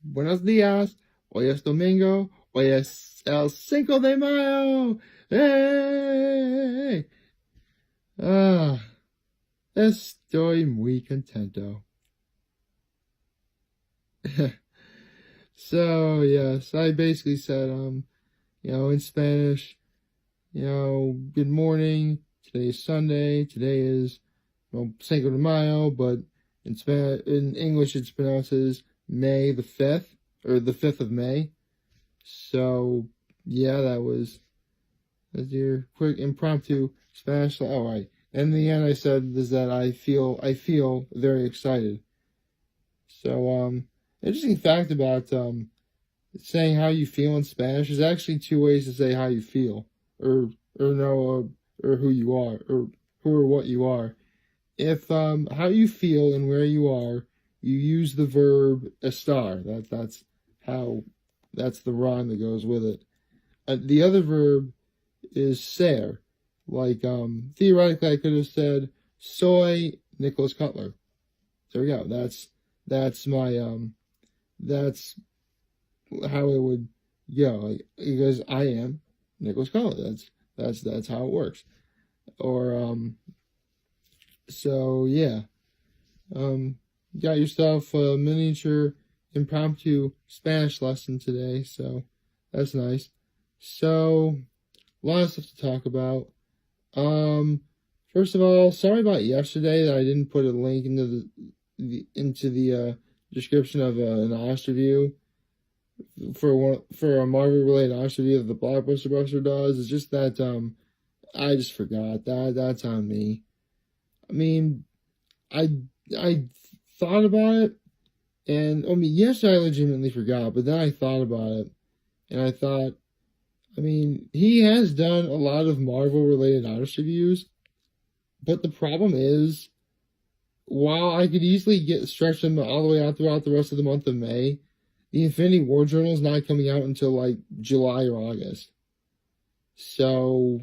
Buenos días. Hoy es domingo. Hoy es el Cinco de Mayo. ¡Hey! Ah, estoy muy contento. So, yes, I basically said, in Spanish, good morning. Today is Sunday. Today is, Cinco de Mayo, but in English it's pronounced as May the 5th, or the 5th of May. So, yeah, that's your quick impromptu Spanish. All right. And in the end, I said is that I feel very excited. So, interesting fact about saying how you feel in Spanish is actually two ways to say how you feel, or who you are, or who or what you are. If how you feel and where you are, you use the verb estar. That's the rhyme that goes with it. The other verb is ser. Like, theoretically, I could have said, soy Nicholas Cutler. There we go. That's that's how it would go. Like, because I am Nicholas Cutler. That's how it works. Or, so yeah. Got yourself a miniature impromptu Spanish lesson today, so that's nice. So, a lot of stuff to talk about. First of all, sorry about yesterday that I didn't put a link into the description of an honest review for a Marvel related honest review that the Blockbuster Buster does. It's just that I just forgot. That's on me. I mean, I thought about it, and yesterday I legitimately forgot, but then I thought about it, and I thought, he has done a lot of Marvel-related honest reviews, but the problem is, while I could easily stretch them all the way out throughout the rest of the month of May, the Infinity War Journal is not coming out until, like, July or August. So,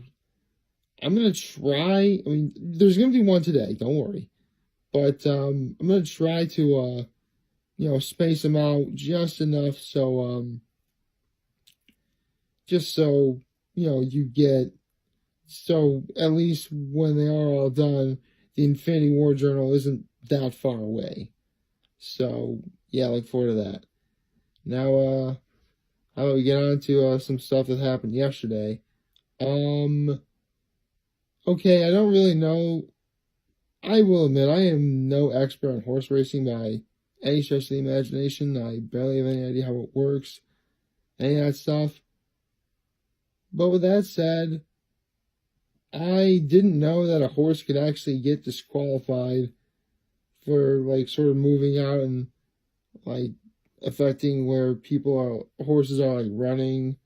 I'm going to try, there's going to be one today, don't worry. But I'm going to try to, space them out just enough so, just so, you get, so at least when they are all done, the Infinity War Journal isn't that far away. So, yeah, look forward to that. Now, how about we get on to some stuff that happened yesterday? Okay, I don't really know. I will admit, I am no expert on horse racing by any stretch of the imagination. I barely have any idea how it works, any of that stuff. But with that said, I didn't know that a horse could actually get disqualified for, like, sort of moving out and, like, affecting where horses are, like, running.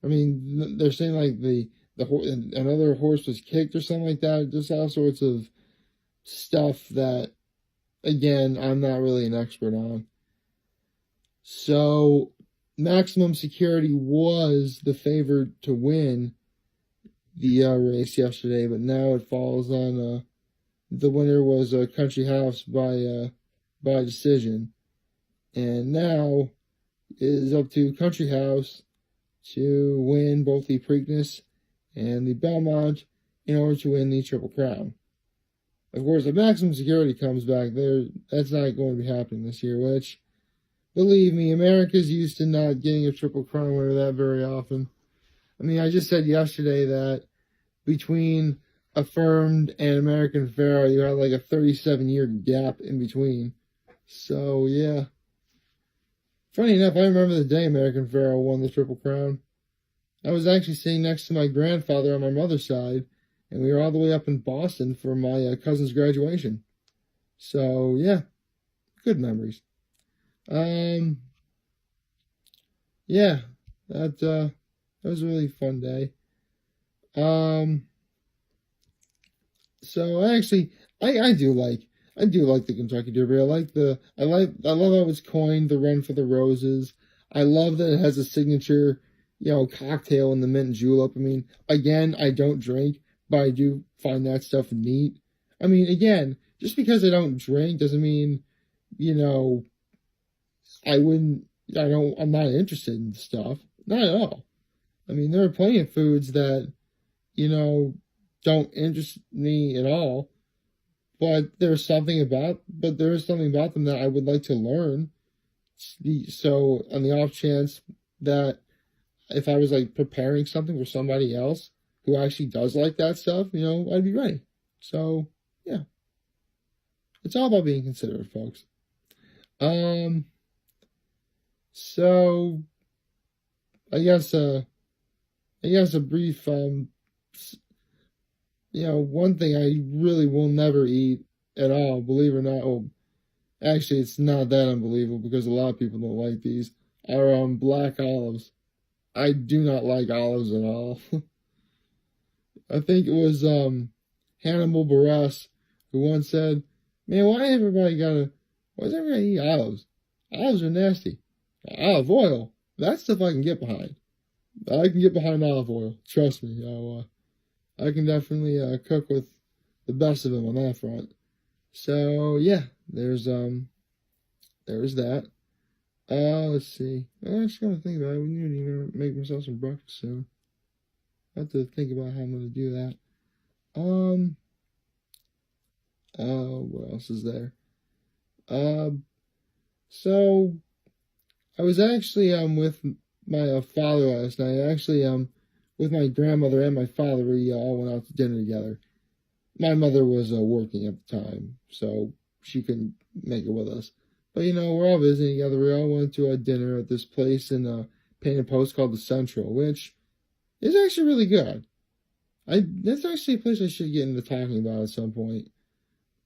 They're saying, like, another horse was kicked or something like that. Just all sorts of stuff that, again, I'm not really an expert on. So, Maximum Security was the favorite to win the race yesterday, but now it falls on the winner was Country House by decision, and now it is up to Country House to win both the Preakness and the Belmont in order to win the Triple Crown. Of course, if Maximum Security comes back there, that's not going to be happening this year, which, believe me, America's used to not getting a Triple Crown winner that very often. I just said yesterday that between Affirmed and American Pharoah, you had like a 37-year gap in between. So, yeah. Funny enough, I remember the day American Pharoah won the Triple Crown. I was actually sitting next to my grandfather on my mother's side, and we were all the way up in Boston for my cousin's graduation. So, yeah, good memories. Yeah, that was a really fun day. So I do like the Kentucky Derby. I love how it's coined the Run for the Roses. I love that it has a signature, cocktail in the mint julep. Again, I don't drink, but I do find that stuff neat. Again, just because I don't drink doesn't mean, I'm not interested in stuff. Not at all. I mean, there are plenty of foods that, don't interest me at all, but there is something about them that I would like to learn. So on the off chance that if I was like preparing something for somebody else who actually does like that stuff, I'd be ready. So yeah, it's all about being considerate, folks. Um, so I guess a brief one thing I really will never eat at all, believe it or not. Well, actually, it's not that unbelievable because a lot of people don't like these. Are black olives. I do not like olives at all. I think it was Hannibal Buress who once said, "Man, why is everybody eat olives? Olives are nasty. Olive oil, that stuff I can get behind. I can get behind olive oil. Trust me. I can definitely cook with the best of them on that front." So yeah, there's that. Let's see. I'm just gonna think about it. We need to even make myself some breakfast soon. I have to think about how I'm gonna do that. What else is there? So I was actually with my father last night. Actually with my grandmother and my father. We all went out to dinner together. My mother was working at the time, so she couldn't make it with us. But we're all visiting together. We all went to a dinner at this place in Painted Post called the Central, which is actually really good. That's actually a place I should get into talking about at some point.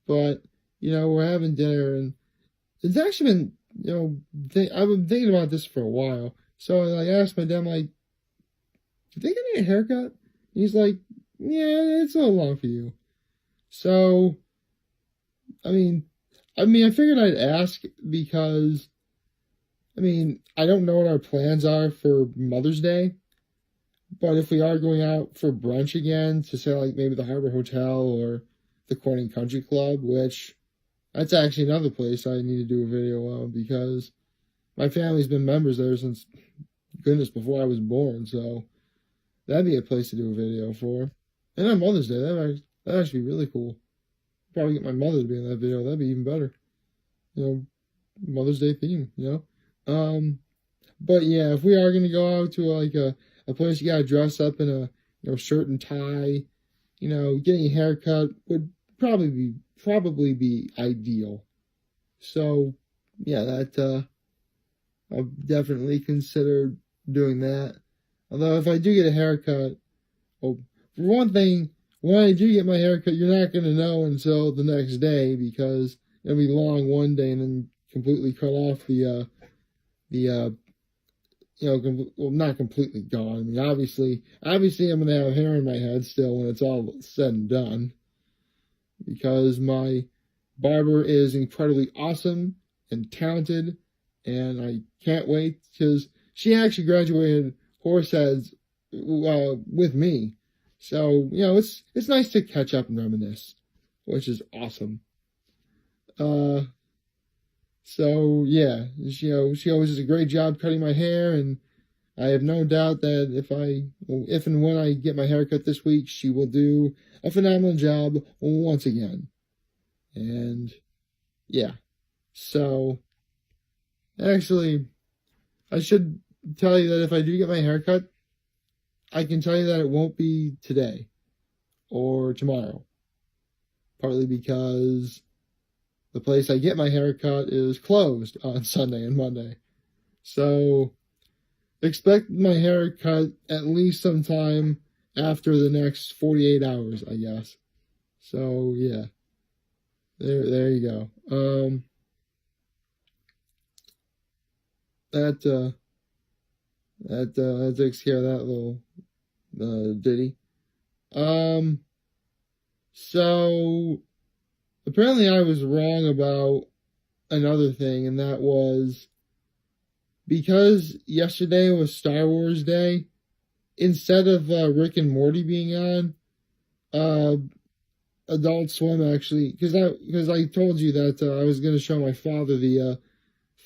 But we're having dinner, and it's actually been I've been thinking about this for a while. So I asked my dad, I'm like, "Do you think I need a haircut?" He's like, "Yeah, it's a little long for you." So, I figured I'd ask because, I don't know what our plans are for Mother's Day, but if we are going out for brunch again to say like maybe the Harbor Hotel or the Corning Country Club, which that's actually another place I need to do a video of because my family's been members there since goodness before I was born, so that'd be a place to do a video for. And on Mother's Day, that'd actually be really cool. Probably get my mother to be in that video. That'd be even better. Mother's Day theme, But yeah, if we are going to go out to like a place you got to dress up in a shirt and tie, getting a haircut would probably be ideal. So yeah, that I've definitely considered doing that. Although if I do get a haircut, well, for one thing, when I do get my haircut, you're not going to know until the next day because it'll be long one day and then completely cut off well, not completely gone. Obviously I'm going to have hair in my head still when it's all said and done because my barber is incredibly awesome and talented, and I can't wait because she actually graduated Horseheads with me. So, it's nice to catch up and reminisce, which is awesome. So yeah, she always does a great job cutting my hair, and I have no doubt that if and when I get my hair cut this week, she will do a phenomenal job once again. And yeah, so actually, I should tell you that if I do get my hair cut, I can tell you that it won't be today or tomorrow. Partly because the place I get my hair cut is closed on Sunday and Monday. So expect my hair cut at least sometime after the next 48 hours, I guess. So yeah. There you go. That takes care of that little ditty. So apparently I was wrong about another thing, and that was because yesterday was Star Wars Day, instead of Rick and Morty being on, Adult Swim actually, because I told you that I was going to show my father the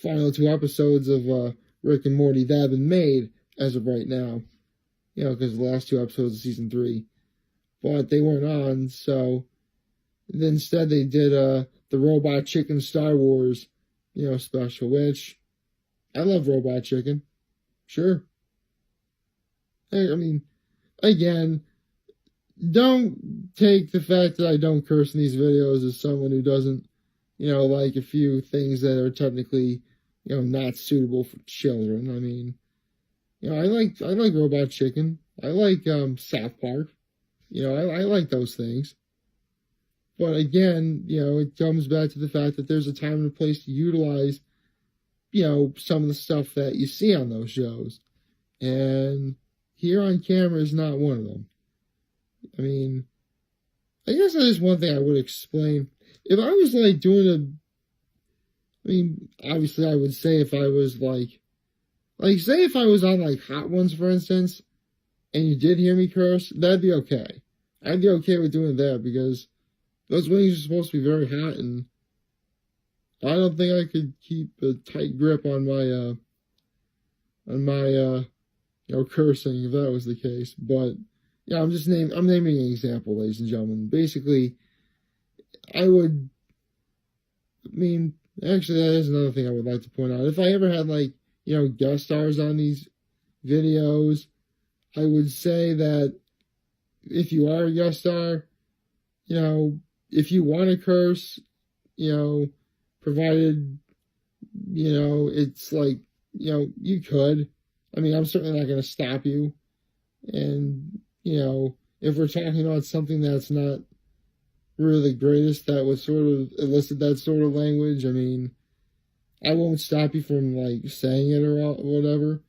final 2 episodes of Rick and Morty that have been made as of right now. You know, because the last 2 episodes of season 3. But they weren't on, so instead they did the Robot Chicken Star Wars, you know, special, which I love Robot Chicken. Sure. I mean, again, don't take the fact that I don't curse in these videos as someone who doesn't, you know, like a few things that are technically, you know, not suitable for children. I mean, you know, I like Robot Chicken. I like South Park. You know, I like those things. But again, you know, it comes back to the fact that there's a time and a place to utilize, you know, some of the stuff that you see on those shows. And here on camera is not one of them. I mean, I guess that is one thing I would explain. If I was like I mean, obviously I would say if I was like say if I was on like Hot Ones, for instance, and you did hear me curse, that'd be okay. I'd be okay with doing that because those wings are supposed to be very hot, and I don't think I could keep a tight grip on my you know, cursing if that was the case. But yeah, I'm naming an example, ladies and gentlemen. Basically, actually, that is another thing I would like to point out. If I ever had, like, you know, guest stars on these videos, I would say that if you are a guest star, you know, if you want to curse, you know, provided, you know, it's like, you know, you could. I mean, I'm certainly not going to stop you. And, you know, if we're talking about something that's not really the greatest that would sort of elicit that sort of language, I mean, I won't stop you from, like, saying it or whatever.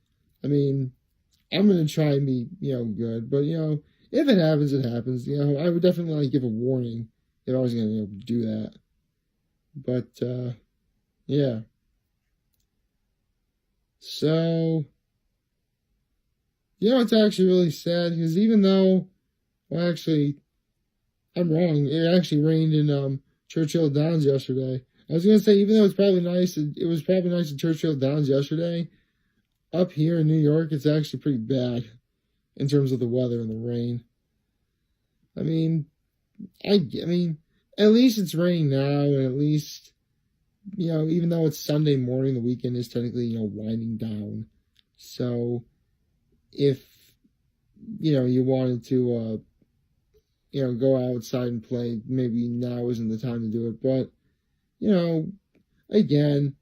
I mean, I'm going to try and be, you know, good. But, you know, if it happens, it happens. You know, I would definitely, like, give a warning if I was going to, you know, do that. But, yeah. So, you know, it's actually really sad because even though, well, actually, I'm wrong. It actually rained in Churchill Downs yesterday. I was going to say, even though it was probably nice in Churchill Downs yesterday, up here in New York, it's actually pretty bad in terms of the weather and the rain. I mean, at least it's raining now, and at least, you know, even though it's Sunday morning, the weekend is technically, you know, winding down. So, if, you know, you wanted to, you know, go outside and play, maybe now isn't the time to do it. But, you know, again,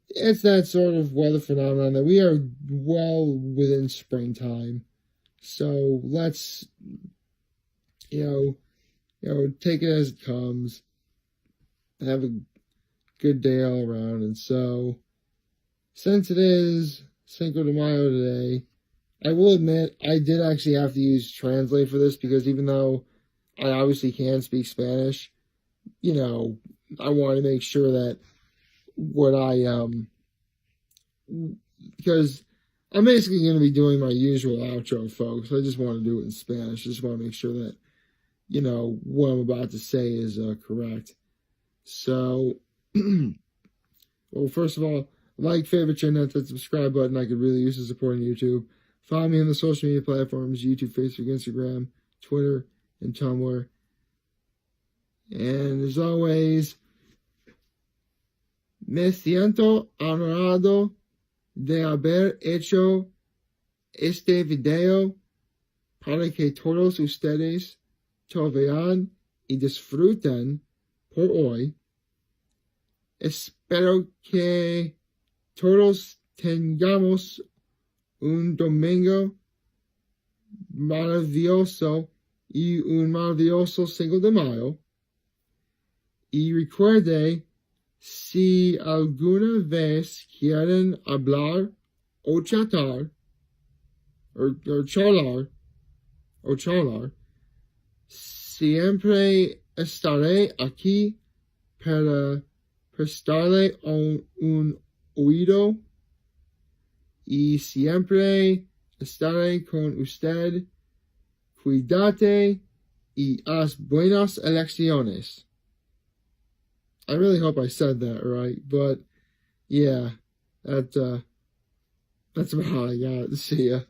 it's that sort of weather phenomenon that we are well within springtime. So let's, you know, take it as it comes. Have a good day all around. And so, since it is Cinco de Mayo today, I will admit I did actually have to use Translate for this because even though I obviously can speak Spanish, you know, I want to make sure that what because I'm basically going to be doing my usual outro, folks. I just want to do it in Spanish. I just want to make sure that, you know, what I'm about to say is correct. So, well, first of all, like, favorite, share, and hit that subscribe button. I could really use the support on YouTube. Follow me on the social media platforms, YouTube, Facebook, Instagram, Twitter, and Tumblr. And as always, me siento honorado de haber hecho este video para que todos ustedes lo vean y disfruten por hoy. Espero que todos tengamos un domingo maravilloso y un maravilloso Cinco de Mayo. Y recuerde, si alguna vez quieren hablar o chatar, o charlar, siempre estaré aquí para prestarle un oído y siempre estaré con usted. Cuídate y haz buenas elecciones. I really hope I said that right, but yeah, that that's about all I got. See ya.